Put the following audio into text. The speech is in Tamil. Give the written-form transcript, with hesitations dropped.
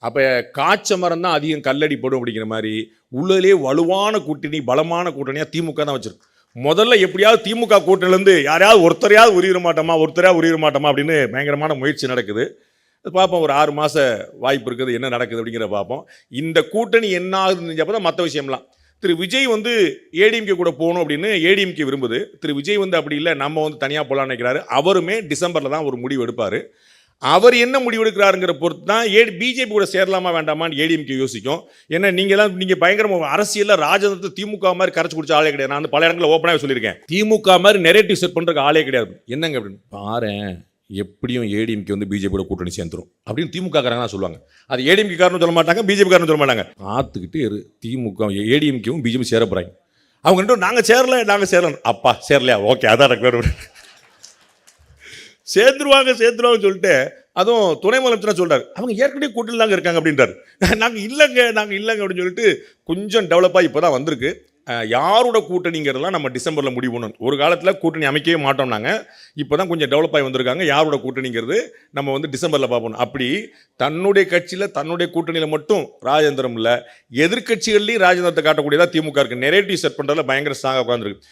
அப்போ காய்ச்ச மரம் தான் அதிகம் கல்லடி போடும் அப்படிங்கிற மாதிரி உள்ளதிலே வலுவான கூட்டணி பலமான கூட்டணியாக திமுக தான் வச்சிருக்கு. முதல்ல எப்படியாவது திமுக கூட்டணிலேருந்து யாரையாவது ஒருத்தரையாவது உருவிட மாட்டோமா அப்படின்னு பயங்கரமான முயற்சி நடக்குது. பார்ப்போம், ஒரு 6 மாத வாய்ப்பு இருக்குது, என்ன நடக்குது அப்படிங்கிற பார்ப்போம். இந்த கூட்டணி என்ன ஆகுதுன்னு தான் மற்ற விஷயம்லாம். திரு விஜய் ஏடிஎம்கே கூட போகணும் அப்படின்னு ஏடிஎம்கே விரும்புது. திரு விஜய் அப்படி இல்லை, நம்ம தனியாக போகலான்னு நினைக்கிறாரு. அவருமே டிசம்பரில் தான் ஒரு முடிவு எடுப்பார். அவர் என்ன முடிவு எடுக்கிறாருங்கிற பொறுத்து தான் பிஜேபி கூட சேரலாமா வேண்டாமான்னு ஏடிஎம்கே யோசிக்கும். ஏன்னா நீங்கள் பயங்கரமாக அரசியலில் ராஜதந்திர திமுக மாதிரி கரைச்சி குடிச்ச ஆளே கிடையாது. நான் பல இடங்களில் ஓப்பனாக சொல்லியிருக்கேன், திமுக மாதிரி நெரேட்டிவ் செட் பண்ணுறதுக்கு ஆளே கிடையாது. என்னங்க அப்படின்னு பாரு, எப்படியும் ஏடிஎம்கே பிஜேபியோட கூட்டணி சேர்ந்துரும் அப்படின்னு திமுக காரங்க தான் சொல்லுவாங்க. அது ஏடிஎம்கே காரணம் சொல்ல மாட்டாங்க, பிஜேபி காரணம் சொல்ல மாட்டாங்க. பார்த்துக்கிட்டு திமுக ஏடிஎம்கேவும் பிஜேபி சேர போகிறாங்க. அவங்க ரெண்டும் நாங்கள் சேரலாம். அப்பா சேரலையா, ஓகே, அதான் ரெகுலர் சேர்ந்துருவாங்க சொல்லிட்டு, அதுவும் துணை முதலமைச்சர் சொல்றாரு, அவங்க ஏற்கனவே கூட்டணியில் தாங்க இருக்காங்க அப்படின்றாரு. நாங்கள் இல்லைங்க அப்படின்னு சொல்லிட்டு கொஞ்சம் டெவலப்பாக இப்போ தான் வந்திருக்கு. யாரோட கூட்டணிங்கிறதுலாம் நம்ம டிசம்பரில் முடிவு பண்ணணும். ஒரு காலத்தில் கூட்டணி அமைக்கவே மாட்டோம் நாங்கள், இப்போ தான் கொஞ்சம் டெவலப் ஆகி வந்திருக்காங்க. யாரோட கூட்டணிங்கிறது நம்ம டிசம்பரில் பார்ப்போம். அப்படி தன்னுடைய கட்சியில் தன்னுடைய கூட்டணியில் மட்டும் ராஜேந்திரம் இல்லை, எதிர்கட்சிகள்லையும் ராஜேந்திரத்தை காட்டக்கூடியதாக திமுக இருக்குது. நெரேட்டிவ் செட் பண்ணுறதுல பயங்கர ஸ்ட்ராங்காக உட்காந்துருக்கு.